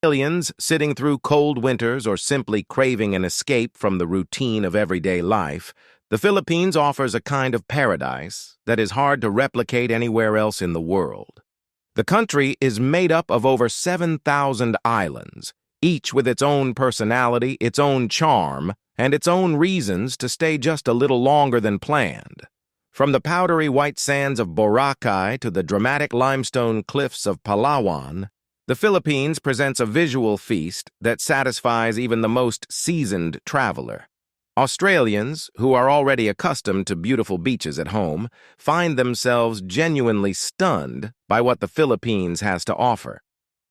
Aliens sitting through cold winters or simply craving an escape from the routine of everyday life, the Philippines offers a kind of paradise that is hard to replicate anywhere else in the world. The country is made up of over 7,000 islands, each with its own personality, its own charm, and its own reasons to stay just a little longer than planned. From the powdery white sands of Boracay to the dramatic limestone cliffs of Palawan, the Philippines presents a visual feast that satisfies even the most seasoned traveler. Australians, who are already accustomed to beautiful beaches at home, find themselves genuinely stunned by what the Philippines has to offer.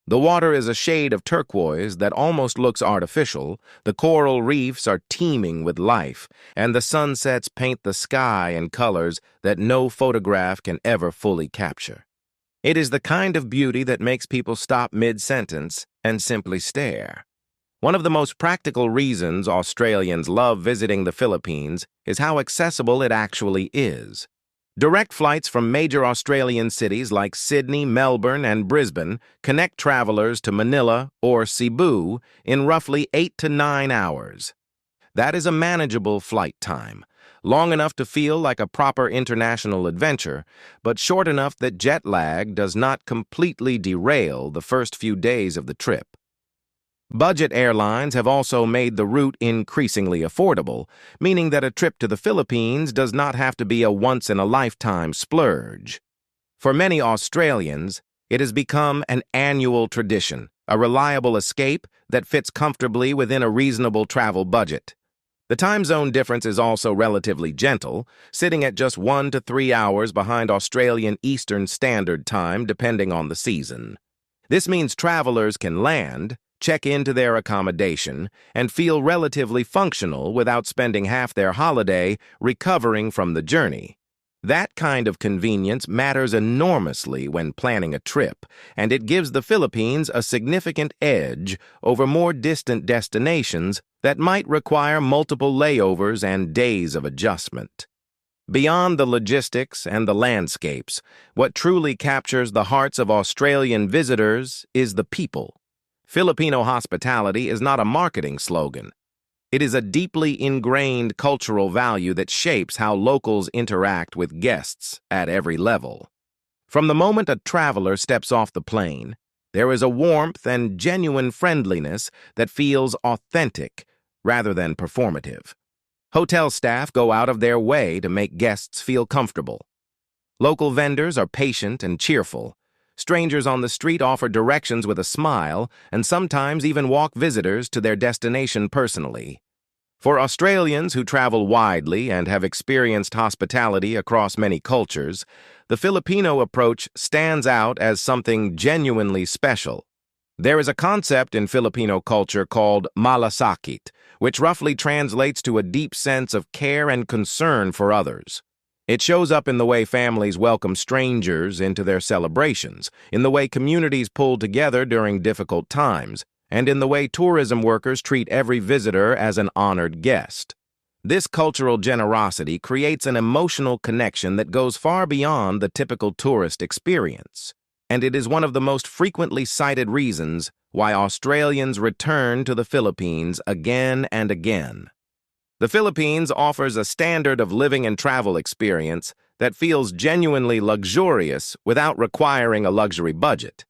The water is a shade of turquoise that almost looks artificial, the coral reefs are teeming with life, and the sunsets paint the sky in colors that no photograph can ever fully capture. It is the kind of beauty that makes people stop mid-sentence and simply stare. One of the most practical reasons Australians love visiting the Philippines is how accessible it actually is. Direct flights from major Australian cities like Sydney, Melbourne, and Brisbane connect travelers to Manila or Cebu in roughly 8 to 9 hours. That is a manageable flight time, long enough to feel like a proper international adventure, but short enough that jet lag does not completely derail the first few days of the trip. Budget airlines have also made the route increasingly affordable, meaning that a trip to the Philippines does not have to be a once-in-a-lifetime splurge. For many Australians, it has become an annual tradition, a reliable escape that fits comfortably within a reasonable travel budget. The time zone difference is also relatively gentle, sitting at just 1 to 3 hours behind Australian Eastern Standard Time depending on the season. This means travelers can land, check into their accommodation, and feel relatively functional without spending half their holiday recovering from the journey. That kind of convenience matters enormously when planning a trip, and it gives the Philippines a significant edge over more distant destinations that might require multiple layovers and days of adjustment. Beyond the logistics and the landscapes, what truly captures the hearts of Australian visitors is the people. Filipino hospitality is not a marketing slogan. It is a deeply ingrained cultural value that shapes how locals interact with guests at every level. From the moment a traveler steps off the plane, there is a warmth and genuine friendliness that feels authentic rather than performative. Hotel staff go out of their way to make guests feel comfortable. Local vendors are patient and cheerful. Strangers on the street offer directions with a smile and sometimes even walk visitors to their destination personally. For Australians who travel widely and have experienced hospitality across many cultures, the Filipino approach stands out as something genuinely special. There is a concept in Filipino culture called malasakit, which roughly translates to a deep sense of care and concern for others. It shows up in the way families welcome strangers into their celebrations, in the way communities pull together during difficult times, and in the way tourism workers treat every visitor as an honored guest. This cultural generosity creates an emotional connection that goes far beyond the typical tourist experience, and it is one of the most frequently cited reasons why Australians return to the Philippines again and again. The Philippines offers a standard of living and travel experience that feels genuinely luxurious without requiring a luxury budget.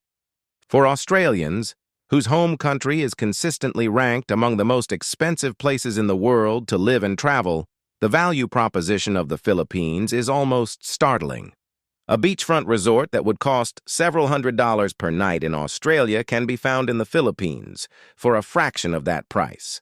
For Australians, whose home country is consistently ranked among the most expensive places in the world to live and travel, the value proposition of the Philippines is almost startling. A beachfront resort that would cost several $100s per night in Australia can be found in the Philippines for a fraction of that price.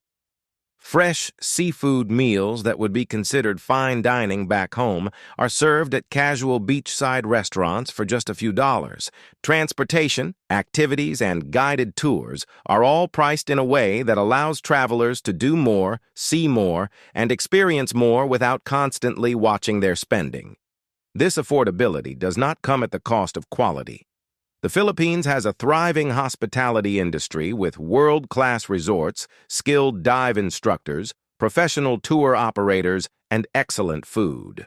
Fresh seafood meals that would be considered fine dining back home are served at casual beachside restaurants for just a few dollars. Transportation, activities, and guided tours are all priced in a way that allows travelers to do more, see more, and experience more without constantly watching their spending. This affordability does not come at the cost of quality. The Philippines has a thriving hospitality industry with world-class resorts, skilled dive instructors, professional tour operators, and excellent food.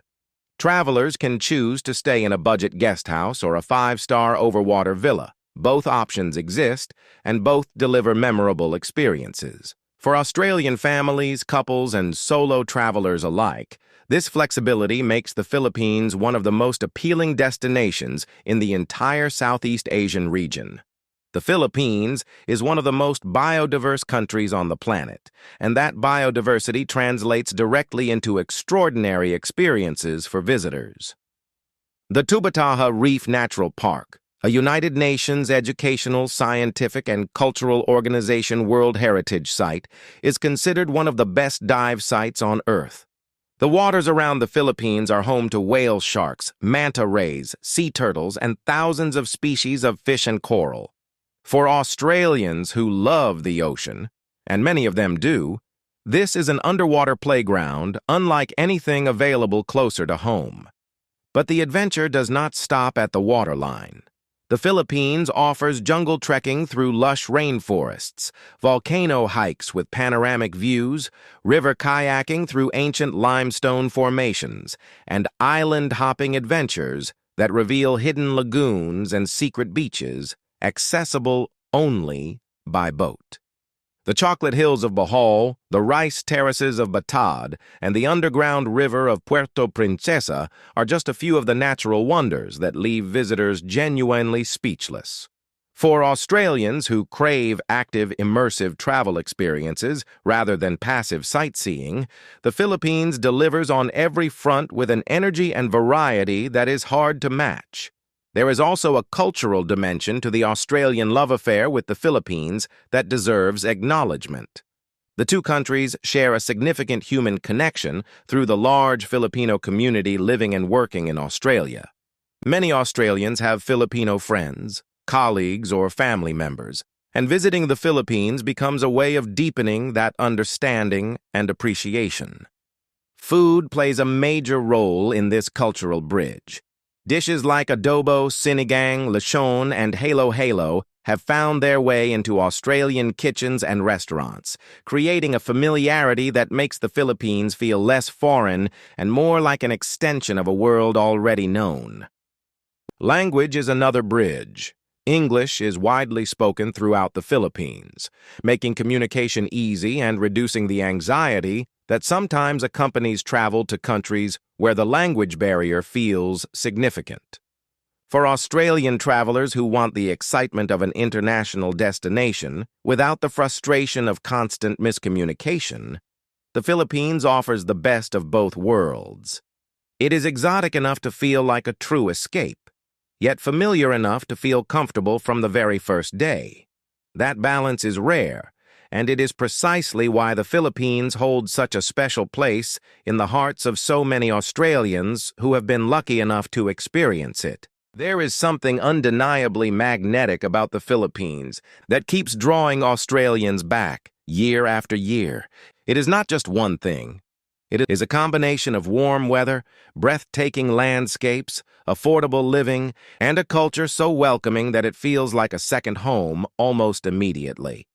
Travelers can choose to stay in a budget guest house or a 5-star overwater villa, Both options exist, and both deliver memorable experiences. For Australian families, couples, and solo travelers alike, this flexibility makes the Philippines one of the most appealing destinations in the entire Southeast Asian region. The Philippines is one of the most biodiverse countries on the planet, and that biodiversity translates directly into extraordinary experiences for visitors. The Tubataha Reef Natural Park, a United Nations Educational, Scientific, and Cultural Organization World Heritage Site, is considered one of the best dive sites on Earth. The waters around the Philippines are home to whale sharks, manta rays, sea turtles, and thousands of species of fish and coral. For Australians who love the ocean, and many of them do, this is an underwater playground unlike anything available closer to home. But the adventure does not stop at the waterline. The Philippines offers jungle trekking through lush rainforests, volcano hikes with panoramic views, river kayaking through ancient limestone formations, and island hopping adventures that reveal hidden lagoons and secret beaches accessible only by boat. The chocolate hills of Bohol, the rice terraces of Batad, and the underground river of Puerto Princesa are just a few of the natural wonders that leave visitors genuinely speechless. For Australians who crave active, immersive travel experiences rather than passive sightseeing, the Philippines delivers on every front with an energy and variety that is hard to match. There is also a cultural dimension to the Australian love affair with the Philippines that deserves acknowledgement. The two countries share a significant human connection through the large Filipino community living and working in Australia. Many Australians have Filipino friends, colleagues, or family members, and visiting the Philippines becomes a way of deepening that understanding and appreciation. Food plays a major role in this cultural bridge. Dishes like adobo, sinigang, lechon, and halo-halo have found their way into Australian kitchens and restaurants, creating a familiarity that makes the Philippines feel less foreign and more like an extension of a world already known. Language is another bridge. English is widely spoken throughout the Philippines, making communication easy and reducing the anxiety that sometimes accompanies travel to countries where the language barrier feels significant. For Australian travelers who want the excitement of an international destination without the frustration of constant miscommunication, the Philippines offers the best of both worlds. It is exotic enough to feel like a true escape, yet familiar enough to feel comfortable from the very first day. That balance is rare, and it is precisely why the Philippines holds such a special place in the hearts of so many Australians who have been lucky enough to experience it. There is something undeniably magnetic about the Philippines that keeps drawing Australians back year after year. It is not just one thing. It is a combination of warm weather, breathtaking landscapes, affordable living, and a culture so welcoming that it feels like a second home almost immediately.